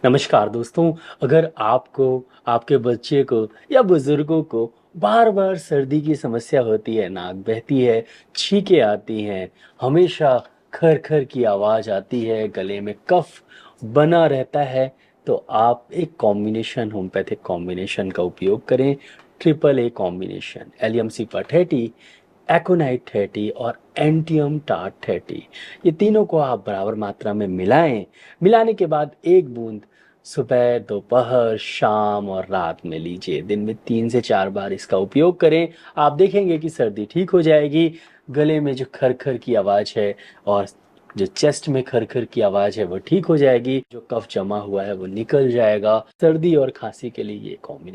नमस्कार दोस्तों, अगर आपको, आपके बच्चे को या बुज़ुर्गों को बार-बार सर्दी की समस्या होती है, नाक बहती है, छींकें आती हैं, हमेशा खर-खर की आवाज़ आती है, गले में कफ़ बना रहता है, तो आप एक कॉम्बिनेशन होम्योपैथिक कॉम्बिनेशन का उपयोग करें, ट्रिपल ए कॉम्बिनेशन, एलियम सिपा 30, एकोनाइट 30 और एंटियम टार्ट 30। ये तीनों को आप बराबर मात्रा में मिलाएँ, मिलाने के बाद 1 बूंद सुबह, दोपहर, शाम और रात में लीजिए। दिन में 3 से 4 बार इसका उपयोग करें। आप देखेंगे कि सर्दी ठीक हो जाएगी, गले में जो खर-खर की आवाज़ है और जो चेस्ट में खर-खर की आवाज़ है वो ठीक हो जाएगी, जो कफ जमा हुआ है वो निकल जाएगा। सर्दी और खाँसी के लिए ये कॉम्बिनेशन